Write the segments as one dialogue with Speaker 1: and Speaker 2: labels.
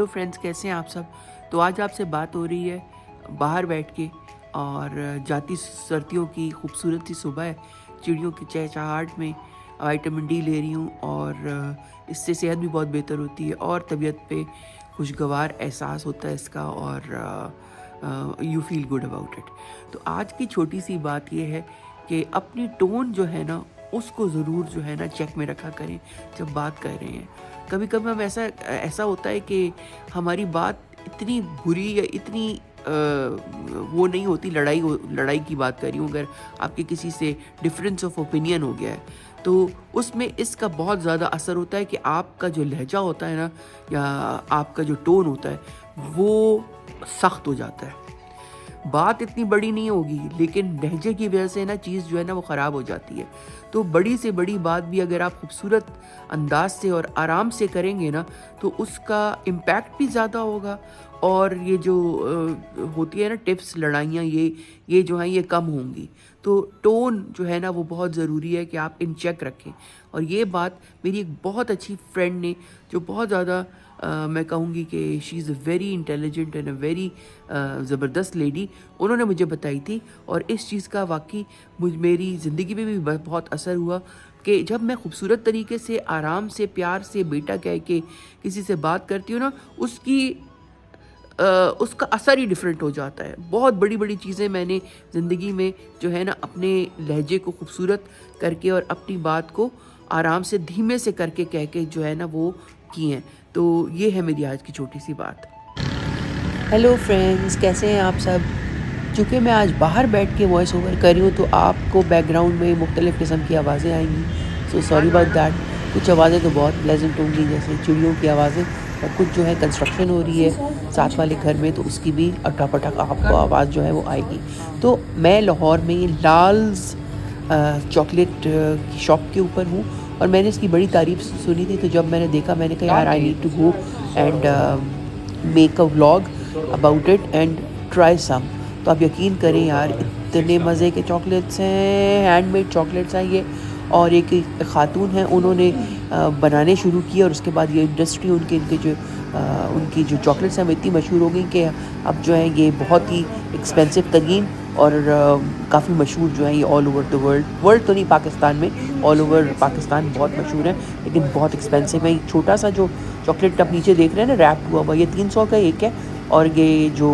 Speaker 1: Hello friends, कैसे हैं आप सब। तो आज आपसे बात हो रही है बाहर बैठ के, और जाती सर्दियों की खूबसूरत सी सुबह है, चिड़ियों की चहचहाहट में विटामिन डी ले रही हूँ, और इससे सेहत भी बहुत बेहतर होती है और तबीयत पे खुशगवार एहसास होता है इसका, और you feel good about it. तो आज की छोटी सी बात यह है कि अपनी टोन जो है ना, उसको ज़रूर जो है ना चेक में रखा करें जब बात कर रहे हैं। कभी कभी हम ऐसा होता है कि हमारी बात इतनी बुरी या इतनी वो नहीं होती, लड़ाई की बात कर रही हूँ, अगर आपके किसी से डिफरेंस ऑफ ओपिनियन हो गया है तो उसमें इसका बहुत ज़्यादा असर होता है कि आपका जो लहजा होता है ना, या आपका जो टोन होता है वो सख्त हो जाता है। बात इतनी बड़ी नहीं होगी, लेकिन लहजे की वजह से ना चीज़ जो है ना वो ख़राब हो जाती है। तो बड़ी से बड़ी बात भी अगर आप खूबसूरत अंदाज से और आराम से करेंगे ना, तो उसका इम्पैक्ट भी ज़्यादा होगा, और ये जो होती है ना टिप्स, लड़ाइयाँ, ये जो हैं ये कम होंगी। तो टोन जो है ना वो बहुत ज़रूरी है कि आप इन चेक रखें। और ये बात मेरी एक बहुत अच्छी फ्रेंड ने, जो बहुत ज़्यादा मैं कहूँगी कि she is a very intelligent and a very ज़बरदस्त लेडी, उन्होंने मुझे बताई थी। और इस चीज़ का वाकई मेरी ज़िंदगी में भी बहुत असर हुआ कि जब मैं खूबसूरत तरीके से, आराम से, प्यार से बेटा कह के किसी से बात करती हूँ ना, उसका असर ही डिफरेंट हो जाता है। बहुत बड़ी बड़ी चीज़ें मैंने ज़िंदगी में जो है ना अपने लहजे को खूबसूरत करके और अपनी बात को आराम से, धीमे से करके कह के जो है ना वो की हैं। तो ये है मेरी आज की छोटी सी बात। हेलो फ्रेंड्स, कैसे हैं आप सब। चूँकि मैं आज बाहर बैठ के वॉइस ओवर कर रही हूँ तो आपको बैकग्राउंड में मुख्तलिफ़ किस्म की आवाज़ें आएंगी, सो सॉरी अबाउट दैट। कुछ आवाज़ें तो बहुत प्लेजेंट होंगी, जैसे चिड़ियों की आवाज़ें, और कुछ जो है कंस्ट्रक्शन हो रही है साथ वाले घर में, तो उसकी भी अटापटक आपको आवाज़ जो है वो आएगी। तो मैं लाहौर में लाल्स चॉकलेट की शॉप के ऊपर हूँ, और मैंने इसकी बड़ी तारीफ़ सुनी थी। तो जब मैंने देखा, मैंने कहा यार I need to go and make a vlog about it and try some. तो आप यकीन करें यार, इतने मज़े के चॉकलेट्स हैं, हैंडमेड चॉकलेट्स हैं ये। और एक ख़ातून हैं, उन्होंने बनाने शुरू किए, और उसके बाद ये इंडस्ट्री उनकी जो चॉकलेट्स हैं वो इतनी मशहूर हो गई कि अब जो है ये बहुत ही एक्सपेंसिव तरीन और काफ़ी मशहूर जो है ये ऑल ओवर द वर्ल्ड तो नहीं, पाकिस्तान में, ऑल ओवर पाकिस्तान बहुत मशहूर है, लेकिन बहुत एक्सपेंसिव है। छोटा सा जो चॉकलेट आप नीचे देख रहे हैं ना, रैप हुआ हुआ, ये 300 का एक है, और ये जो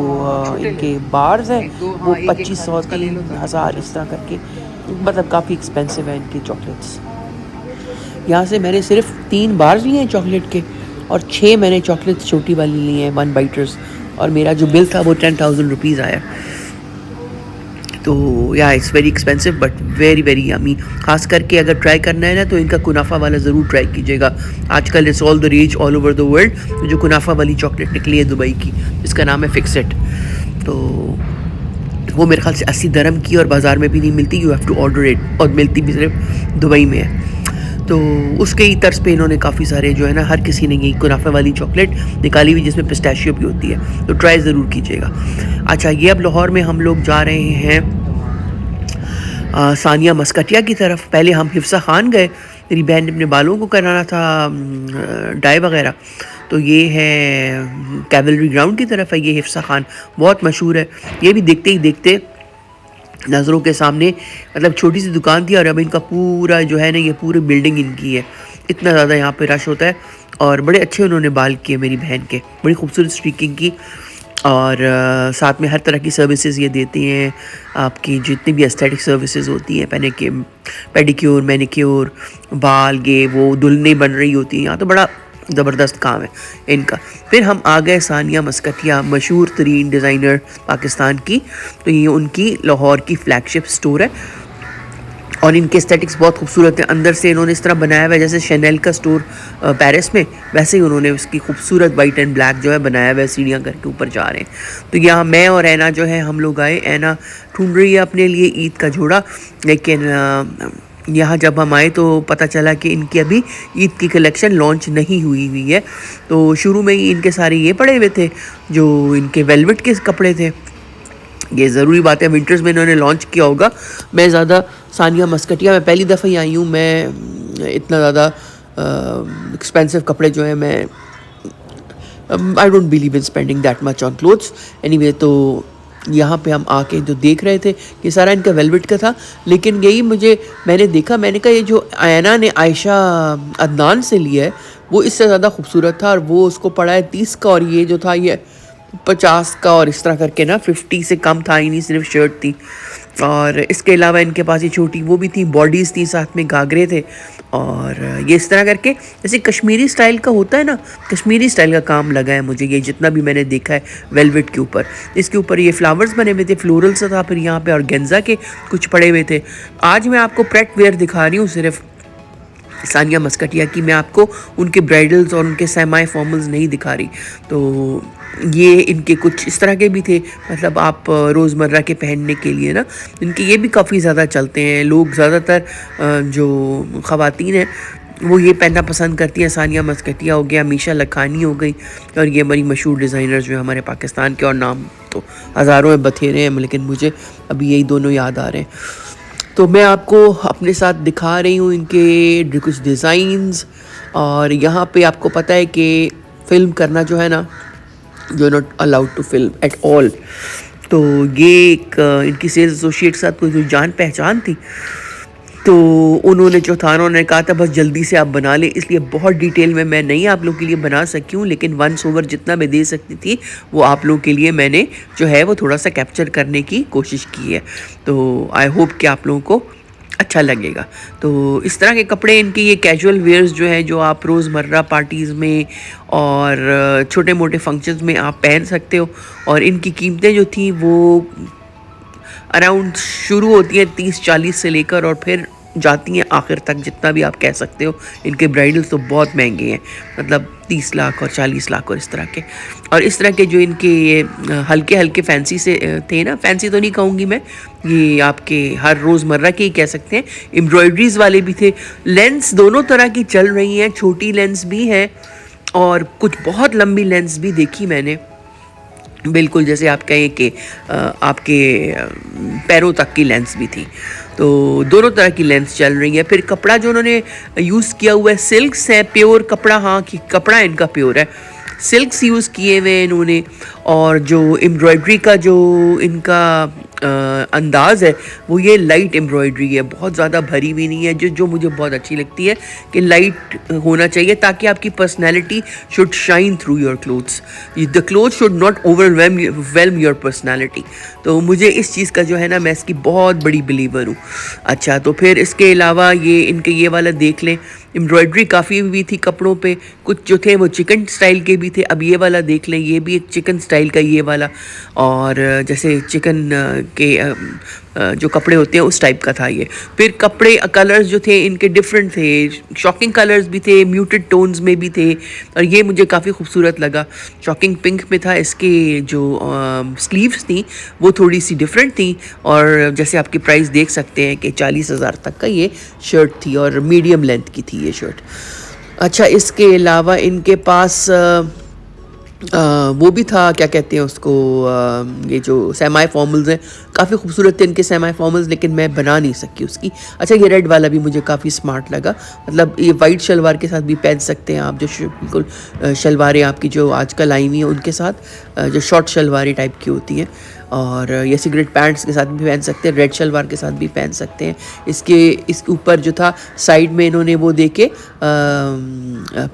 Speaker 1: इनके बार्स हैं वो 2500, 3000 इस तरह करके, मतलब काफ़ी एक्सपेंसिव है इनके चॉकलेट्स। यहाँ से मैंने सिर्फ 3 बार्स लिए हैं चॉकलेट के, और 6 मैंने चॉकलेट्स छोटी वाली ली हैं, 1 बाइटर्स, और मेरा जो बिल था वो 10,000 रुपीज़ आया। तो या it's very expensive but very very yummy. खास करके अगर ट्राई करना है ना, तो इनका कुनाफा वाला ज़रूर ट्राई कीजिएगा। आजकल it's all the rage all over the world, जो कुनाफा वाली चॉकलेट निकली है दुबई की, जिसका नाम है फिक्स इट। तो वो मेरे ख्याल से 80 दरम की, और बाज़ार में भी नहीं मिलती, you have to order it, और मिलती भी सिर्फ दुबई में है। तो उसके ही तर्ज पे इन्होंने काफ़ी सारे जो है ना, हर किसी ने यही कुनाफा वाली चॉकलेट निकाली हुई, जिसमें पिस्ताशियो भी होती है, तो ट्राई ज़रूर कीजिएगा। अच्छा, ये अब लाहौर में हम लोग जा रहे हैं सानिया मस्कटिया की तरफ। पहले हम हिफ्सा खान गए, मेरी बहन ने अपने बालों को कराना था डाई वगैरह, तो ये है कैवलरी ग्राउंड की तरफ है ये हिफ्सा खान, बहुत मशहूर है। ये भी देखते ही देखते नज़रों के सामने, मतलब छोटी सी दुकान थी, और अब इनका पूरा जो है ना, ये पूरी बिल्डिंग इनकी है, इतना ज़्यादा यहाँ पे रश होता है। और बड़े अच्छे उन्होंने बाल किए मेरी बहन के, बड़ी खूबसूरत स्ट्रीकिंग की, और साथ में हर तरह की सर्विसेज ये देती हैं, आपकी जितनी भी एस्थेटिक सर्विसेज होती हैं, पेडिक्योर, मैनिक्योर, बाल, ये वो दुल्हनें बन रही होती हैं यहाँ, तो बड़ा ज़बरदस्त काम है इनका। फिर हम आ गए सानिया मस्कटिया, मशहूर तरीन डिज़ाइनर पाकिस्तान की, तो ये उनकी लाहौर की फ्लैगशिप स्टोर है, और इनके एस्थेटिक्स बहुत खूबसूरत है। अंदर से इन्होंने इस तरह बनाया हुआ है जैसे शैनेल का स्टोर पेरिस में, वैसे ही उन्होंने उसकी खूबसूरत वाइट एंड ब्लैक जो है बनाया हुआ है। सीढ़ियाँ करके ऊपर जा रहे हैं, तो यहाँ मैं और ऐना जो है हम लोग आए। ऐना ढूंढ रही है अपने लिए ईद का जोड़ा, लेकिन यहाँ जब हम आए तो पता चला कि इनकी अभी ईद की कलेक्शन लॉन्च नहीं हुई है। तो शुरू में ही इनके सारे ये पड़े हुए थे जो इनके वेलवेट के कपड़े थे। ये ज़रूरी बात है, विंटर्स में इन्होंने लॉन्च किया होगा। मैं ज़्यादा सानिया मस्कटिया में पहली दफ़ा ही आई हूँ, मैं इतना ज़्यादा एक्सपेंसिव कपड़े जो है मैं I don't believe in spending that much on clothes anyway. तो यहाँ पे हम आके जो देख रहे थे कि सारा इनका वेलवेट का था, लेकिन यही मैंने देखा, मैंने कहा ये जो आयना ने आयशा अदनान से लिया है वो इससे ज़्यादा खूबसूरत था, और वो उसको पड़ा है 30 का, और ये जो था ये 50 का, और इस तरह करके ना 50 से कम था ही नहीं, सिर्फ शर्ट थी। और इसके अलावा इनके पास ये छोटी वो भी थी, बॉडीज़ थी, साथ में घाघरे थे, और ये इस तरह करके जैसे कश्मीरी स्टाइल का होता है ना, कश्मीरी स्टाइल का काम लगा है मुझे ये जितना भी मैंने देखा है वेलवेट के ऊपर। इसके ऊपर ये फ्लावर्स बने हुए थे, फ्लोरल सा था, फिर यहाँ पे ऑर्गेन्जा के कुछ पड़े हुए थे। आज मैं आपको प्रेट वेयर दिखा रही हूँ सिर्फ सानिया मस्कटिया की, मैं आपको उनके ब्राइडल्स और उनके सेमाई फॉर्मल्स नहीं दिखा रही। तो ये इनके कुछ इस तरह के भी थे, मतलब आप रोज़मर्रा के पहनने के लिए ना, इनके ये भी काफ़ी ज़्यादा चलते हैं। लोग ज़्यादातर जो ख़वातीन हैं वो ये पहनना पसंद करती हैं। सानिया मस्कटिया हो गया, मीशा लखानी हो गई, और ये बड़ी मशहूर डिज़ाइनर्स जो हमारे पाकिस्तान के, और नाम तो हज़ारों में बथेरे हैं, लेकिन मुझे अभी यही दोनों याद आ रहे हैं। तो मैं आपको अपने साथ दिखा रही हूँ इनके कुछ डिज़ाइंस। और यहाँ पे आपको पता है कि फ़िल्म करना जो है ना, you are not allowed to film at all. तो ये एक इनकी सेल्स एसोसिएट के साथ कोई जान पहचान थी, तो उन्होंने जो था उन्होंने कहा था बस जल्दी से आप बना लें, इसलिए बहुत डिटेल में मैं नहीं आप लोग के लिए बना सकी हूँ, लेकिन वंस ओवर जितना मैं दे सकती थी वो आप लोग के लिए मैंने जो है वो थोड़ा सा कैप्चर करने की कोशिश की है। तो आई होप कि आप लोगों को अच्छा लगेगा। तो इस तरह के कपड़े इनके ये कैजुअल वेयर्स जो है, जो आप रोज़मर्रा पार्टीज़ में और छोटे मोटे फंक्शंस में आप पहन सकते हो। और इनकी कीमतें जो थी वो अराउंड शुरू होती हैं 30-40 से लेकर, और फिर जाती हैं आखिर तक, जितना भी आप कह सकते हो। इनके ब्राइडल्स तो बहुत महंगे हैं, मतलब 30 लाख और 40 लाख और इस तरह के। और इस तरह के जो इनके ये हल्के हल्के फैंसी से थे ना, फैंसी तो नहीं कहूँगी मैं, ये आपके हर रोज़मर्रा के ही कह सकते हैं, एम्ब्रॉयडरीज़ वाले भी थे। लेंस दोनों तरह की चल रही हैं, छोटी लेंस भी है और कुछ बहुत लंबी लेंस भी देखी मैंने, बिल्कुल जैसे आप कहें कि आपके पैरों तक की लेंस भी थी। तो दोनों तरह की लेंस चल रही है। फिर कपड़ा जो उन्होंने यूज़ किया हुआ है सिल्क्स है, प्योर कपड़ा, हाँ कि कपड़ा इनका प्योर है, सिल्क्स यूज़ किए हुए इन्होंने। और जो एम्ब्रॉयडरी का जो इनका अंदाज़ है वो ये लाइट एम्ब्रॉयडरी है, बहुत ज़्यादा भरी भी नहीं है, जो मुझे बहुत अच्छी लगती है कि लाइट होना चाहिए ताकि आपकी personality should shine through your clothes, the cloth should not overwhelm your personality. तो मुझे इस चीज़ का जो है ना, मैं इसकी बहुत बड़ी बिलीवर हूँ। अच्छा, तो फिर इसके अलावा ये इनके ये वाला देख लें, एम्ब्रॉयडरी काफ़ी भी थी कपड़ों पे, कुछ जो थे वो चिकन स्टाइल के भी थे। अब ये वाला देख लें, ये भी एक चिकन स्टाइल का ये वाला, और जैसे चिकन के जो कपड़े होते हैं उस टाइप का था ये। फिर कपड़े कलर्स जो थे इनके डिफरेंट थे, शॉकिंग कलर्स भी थे, म्यूटेड टोन्स में भी थे, और ये मुझे काफ़ी खूबसूरत लगा। शॉकिंग पिंक में था, इसके जो स्लीव्स थी वो थोड़ी सी डिफरेंट थी, और जैसे आपकी प्राइस देख सकते हैं कि 40,000 तक का ये शर्ट थी, और मीडियम लेंथ की थी ये शर्ट। अच्छा, इसके अलावा इनके पास वो भी था, क्या कहते हैं उसको, ये जो सेमाई फॉर्मल्स हैं काफ़ी खूबसूरत थे इनके सेमाई फॉर्मल्स, लेकिन मैं बना नहीं सकी उसकी। अच्छा, ये रेड वाला भी मुझे काफ़ी स्मार्ट लगा, मतलब ये वाइट शलवार के साथ भी पहन सकते हैं आप, जो बिल्कुल शलवारें आपकी जो आजकल आई हुई हैं उनके साथ, जो शॉर्ट शलवारें टाइप की होती हैं, और ये सिगरेट पैंट्स के साथ भी पहन सकते हैं, रेड शलवार के साथ भी पहन सकते हैं। इस ऊपर जो था साइड में इन्होंने वो देके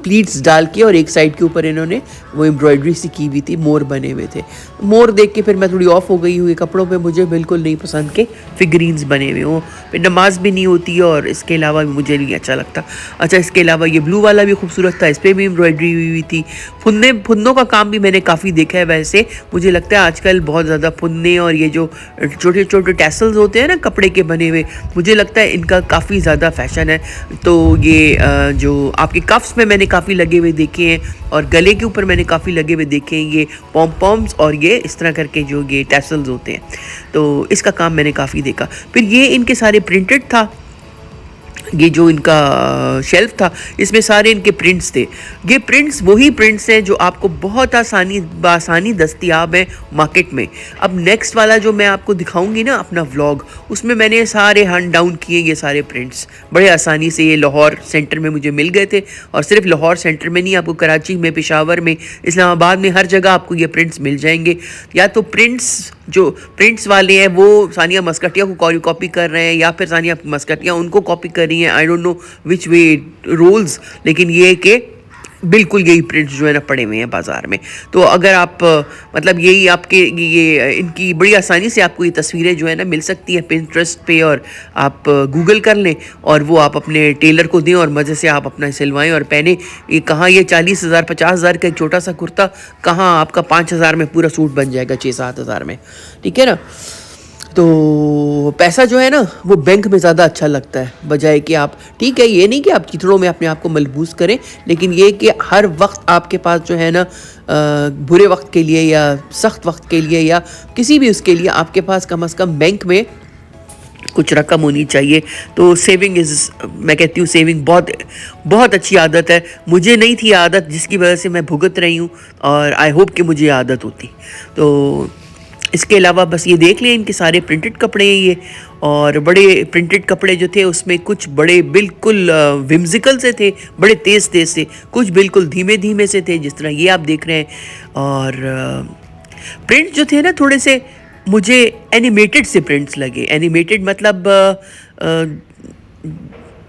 Speaker 1: प्लीट्स डाल के, और एक साइड के ऊपर इन्होंने वो एम्ब्रॉयडरी सी की हुई थी, मोर बने हुए थे। मोर देख के फिर मैं थोड़ी ऑफ हो गई हुई कपड़ों पे, मुझे बिल्कुल नहीं पसंद के फिगरीन्स बने हुए हों, फिर नमाज भी नहीं होती है, और इसके अलावा मुझे नहीं अच्छा लगता। अच्छा, इसके अलावा ये ब्लू वाला भी खूबसूरत था, इस पर भी एम्ब्रॉयडरी हुई थी। फुन्नों का काम भी मैंने काफ़ी देखा है। वैसे मुझे लगता है आजकल बहुत ज़्यादा फुन्ने और ये जो छोटे छोटे टैसल्स होते हैं ना कपड़े के बने हुए, मुझे लगता है इनका काफ़ी ज़्यादा फैशन है। तो ये जो आपके कफ्स में मैंने काफ़ी लगे हुए देखे हैं, और गले के ऊपर मैंने काफ़ी लगे हुए देखे हैं ये पॉम्स, और ये इस तरह करके जो ये टैसल्स होते हैं, तो इसका काम मैंने काफ़ी देखा। फिर ये इनके सारे प्रिंटेड था, ये जो इनका शेल्फ था, इसमें सारे इनके प्रिंट्स थे। ये प्रिंट्स वही प्रिंट्स हैं जो आपको बहुत आसानी दस्तयाब हैं मार्केट में। अब नेक्स्ट वाला जो मैं आपको दिखाऊंगी ना अपना व्लॉग, उसमें मैंने सारे हंट डाउन किए ये सारे प्रिंट्स बड़े आसानी से। ये लाहौर सेंटर में मुझे मिल गए थे, और सिर्फ लाहौर सेंटर में नहीं, आपको कराची में, पेशावर में, इस्लामाबाद में, हर जगह आपको ये प्रिंट्स मिल जाएंगे। या तो जो प्रिंट्स वाले हैं वो सानिया मस्कटिया को कॉपी कर रहे हैं, या फिर सानिया मस्कटिया उनको कॉपी कर रही हैं। I don't know which way rolls, लेकिन ये कि बिल्कुल यही प्रिंट्स जो है ना पड़े हुए हैं बाज़ार में। तो अगर आप मतलब यही आपके ये इनकी बड़ी आसानी से आपको ये तस्वीरें जो है ना मिल सकती है पिंटरेस्ट पे, और आप गूगल कर लें और वो आप अपने टेलर को दें और मज़े से आप अपना सिलवाएं और पहने। ये कहाँ ये 40,000 50,000 का एक छोटा सा कुर्ता, कहाँ आपका 5,000 में पूरा सूट बन जाएगा, 6-7 हज़ार में। ठीक है ना। तो पैसा जो है ना वो बैंक में ज़्यादा अच्छा लगता है, बजाय कि आप, ठीक है ये नहीं कि आप चिथड़ों में अपने आप को मलबूस करें, लेकिन ये कि हर वक्त आपके पास जो है ना बुरे वक्त के लिए या सख्त वक्त के लिए या किसी भी उसके लिए आपके पास कम से कम बैंक में कुछ रकम होनी चाहिए। तो सेविंग मैं कहती हूँ सेविंग बहुत अच्छी आदत है। मुझे नहीं थी आदत, जिसकी वजह से मैं भुगत रही हूँ, और आई होप कि मुझे आदत होती। तो इसके अलावा बस ये देख लें, इनके सारे प्रिंटेड कपड़े हैं ये, और बड़े प्रिंटेड कपड़े जो थे उसमें कुछ बड़े बिल्कुल विम्जिकल से थे, बड़े तेज़ से, कुछ बिल्कुल धीमे धीमे से थे, जिस तरह ये आप देख रहे हैं। और प्रिंट जो थे ना थोड़े से मुझे एनिमेटेड से प्रिंट्स लगे। एनिमेटेड मतलब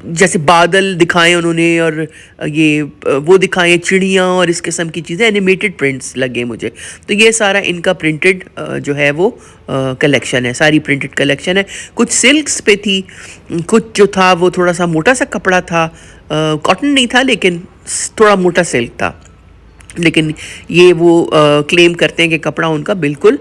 Speaker 1: जैसे बादल दिखाए उन्होंने, और ये वो दिखाए चिड़ियाँ और इस किस्म की चीज़ें, एनिमेटेड प्रिंट्स लगे मुझे। तो ये सारा इनका प्रिंटेड जो है वो कलेक्शन है, सारी प्रिंटेड कलेक्शन है। कुछ सिल्क्स पे थी, कुछ जो था वो थोड़ा सा मोटा सा कपड़ा था, कॉटन नहीं था लेकिन थोड़ा मोटा सिल्क था। लेकिन ये वो क्लेम करते हैं कि कपड़ा उनका बिल्कुल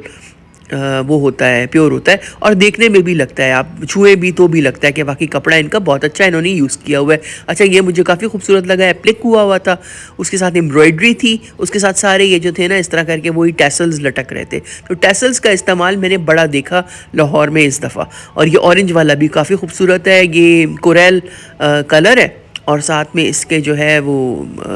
Speaker 1: वो होता है, प्योर होता है, और देखने में भी लगता है, आप छुए भी तो भी लगता है कि वाकई कपड़ा इनका बहुत अच्छा इन्होंने यूज़ किया हुआ है। अच्छा, ये मुझे काफ़ी खूबसूरत लगा, एप्लिक हुआ था, उसके साथ एम्ब्रॉयडरी थी, उसके साथ सारे ये जो थे ना इस तरह करके वही टैसल्स लटक रहे थे। तो टैसल्स का इस्तेमाल मैंने बड़ा देखा लाहौर में इस दफ़ा। और ये ऑरेंज वाला भी काफ़ी खूबसूरत है, ये कोरल कलर है, और साथ में इसके जो है वो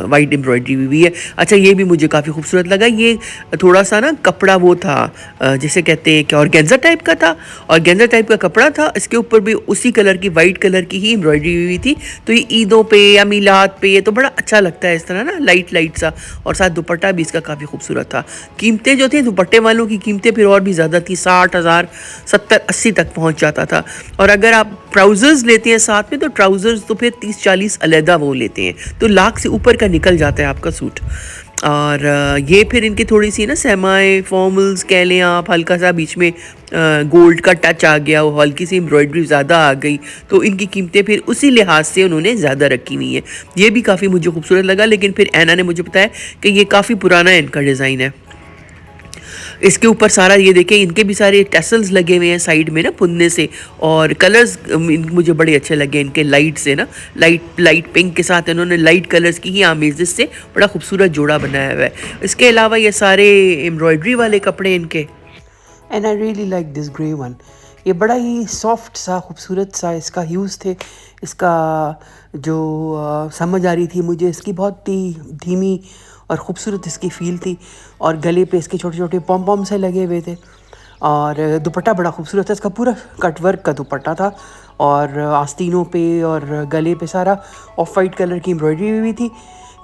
Speaker 1: वाइट एम्ब्रॉयडरी भी है। अच्छा, ये भी मुझे काफ़ी खूबसूरत लगा। ये थोड़ा सा ना कपड़ा वो था जिसे कहते हैं कि ऑर्गेन्जा टाइप का था, ऑर्गेन्जा टाइप का कपड़ा था, इसके ऊपर भी उसी कलर की वाइट कलर की ही एम्ब्रॉयडरी हुई थी। तो ये ईदों पे या मीलाद पे ये तो बड़ा अच्छा लगता है इस तरह ना लाइट सा, और साथ दुपट्टा भी इसका काफ़ी खूबसूरत था। कीमतें जो थी दुपट्टे वालों की कीमतें फिर और भी ज़्यादा थी, 60,000 70-80 तक पहुँच जाता था। और अगर आप ट्राउज़र्स लेते हैं साथ में, तो ट्राउज़र्स तो फिर 30-40 अलहदा वो लेते हैं, तो लाख से ऊपर का निकल जाता है आपका सूट। और ये फिर इनकी थोड़ी सी ना सेमाई फॉर्मल्स कह लें आप, हल्का सा बीच में गोल्ड का टच आ गया, वो हल्की सी एम्ब्रॉयडरी ज़्यादा आ गई, तो इनकी कीमतें फिर उसी लिहाज से उन्होंने ज़्यादा रखी हुई हैं। ये भी काफ़ी मुझे खूबसूरत लगा, लेकिन फिर ऐना ने मुझे बताया कि ये काफ़ी पुराना इनका डिज़ाइन है। इसके ऊपर सारा ये देखें, इनके भी सारे टैसल्स लगे हुए हैं साइड में ना पुन्ने से, और कलर्स मुझे बड़े अच्छे लगे इनके, लाइट से ना, लाइट पिंक के साथ इन्होंने लाइट कलर्स की ही आमेज़ से बड़ा खूबसूरत जोड़ा बनाया हुआ है। इसके अलावा ये सारे एम्ब्रॉयडरी वाले कपड़े इनके, and I really like this grey one. ये बड़ा ही सॉफ्ट सा खूबसूरत सा इसका ह्यूज़ थे, इसका जो समझ आ रही थी मुझे, इसकी बहुत ही धीमी और ख़ूबसूरत इसकी फ़ील थी, और गले पे इसके छोटे छोटे पॉम पॉम से लगे हुए थे, और दुपट्टा बड़ा खूबसूरत था, इसका पूरा कटवर्क का दुपट्टा था, और आस्तीनों पे और गले पे सारा ऑफ वाइट कलर की एम्ब्रॉयडरी हुई थी।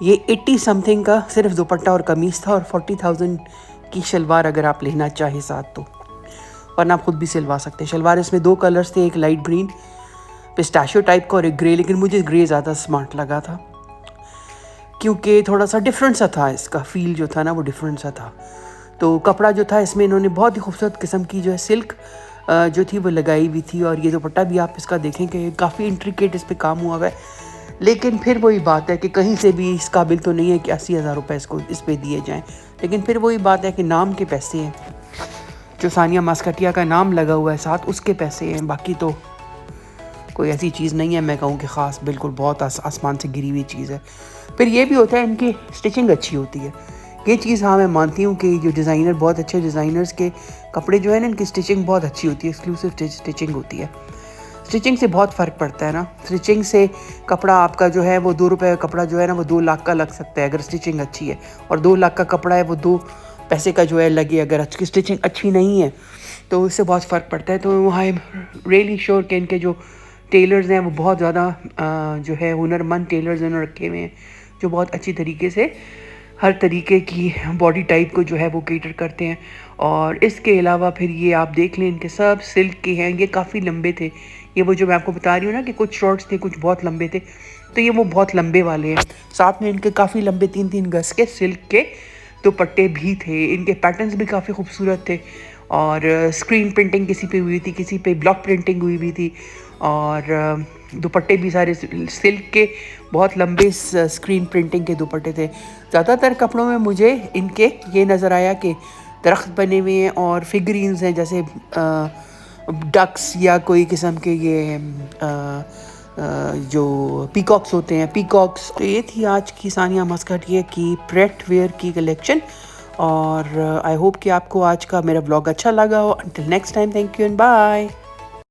Speaker 1: ये 80 समथिंग का सिर्फ दुपट्टा और कमीज़ था, और 40,000 की शलवार अगर आप लेना चाहें साथ तो, वरना आप खुद भी सिलवा सकते हैं। शलवार इसमें 2 कलर्स थे, एक लाइट ग्रीन पिस्ताशियो टाइप का और एक ग्रे, लेकिन मुझे ग्रे ज़्यादा स्मार्ट लगा था क्योंकि थोड़ा सा डिफरेंट सा था, इसका फील जो था ना वो डिफरेंट सा था। तो कपड़ा जो था इसमें इन्होंने बहुत ही खूबसूरत किस्म की जो है सिल्क जो थी वो लगाई हुई थी, और ये दुपट्टा भी आप इसका देखें कि काफ़ी इंट्रिकेट इस पर काम हुआ हुआ है। लेकिन फिर वही बात है कि कहीं से भी इस काबिल तो नहीं है कि 80,000 रुपये इसको इस पर दिए जाएँ, लेकिन फिर वही बात है कि नाम के पैसे हैं, जो सानिया मस्कटिया का नाम लगा हुआ है साथ उसके पैसे हैं, बाकी तो कोई ऐसी चीज़ नहीं है मैं कहूँ कि ख़ास बिल्कुल बहुत आसमान से गिरी हुई चीज़ है। फिर ये भी होता है इनकी स्टिचिंग अच्छी होती है, ये चीज़ हाँ मैं मानती हूँ कि जो डिज़ाइनर बहुत अच्छे डिज़ाइनर्स के कपड़े जो है ना इनकी स्टिचिंग बहुत अच्छी होती है, एक्सक्लूसिव स्टिचिंग होती है। स्टिचिंग से बहुत फ़र्क पड़ता है ना। स्टिचिंग से कपड़ा आपका जो है वो 2 रुपए का कपड़ा जो है ना वो 2 लाख का लग सकता है अगर स्टिचिंग अच्छी है, और 2 लाख का कपड़ा है वो 2 पैसे का जो है लगे अगर अच्छी स्टिचिंग अच्छी नहीं है, तो इससे बहुत फ़र्क पड़ता है। तो आई एम रियली श्योर कि इनके जो टेलर्स हैं वो बहुत ज़्यादा जो है हुनरमंद टेलर्स इन्होंने रखे हुए हैं, जो बहुत अच्छी तरीके से हर तरीके की बॉडी टाइप को जो है वो कैटर करते हैं। और इसके अलावा फिर ये आप देख लें, इनके सब सिल्क के हैं, ये काफ़ी लंबे थे। ये वो जो मैं आपको बता रही हूँ ना कि कुछ शॉर्ट्स थे, कुछ बहुत लंबे थे, तो ये वो बहुत लंबे वाले हैं। साथ में इनके काफ़ी लंबे 3-3 गज के सिल्क के दुपट्टे भी थे। इनके पैटर्न्स भी काफ़ी खूबसूरत थे, और स्क्रीन प्रिंटिंग किसी पे हुई थी, किसी पे ब्लॉक प्रिंटिंग हुई भी थी, और दुपट्टे भी सारे सिल्क के बहुत लंबे स्क्रीन प्रिंटिंग के दुपट्टे थे। ज़्यादातर कपड़ों में मुझे इनके ये नज़र आया कि दरख्त बने हुए हैं और फिगरीन्स हैं, जैसे डक्स या कोई किस्म के ये जो पीकॉक्स होते हैं, पीकॉक्स। तो ये थी आज की सानिया मस्कट ये की प्रेट वेयर की कलेक्शन, और आई होप कि आपको आज का मेरा ब्लॉग अच्छा लगा हो। Until next time, thank you and bye.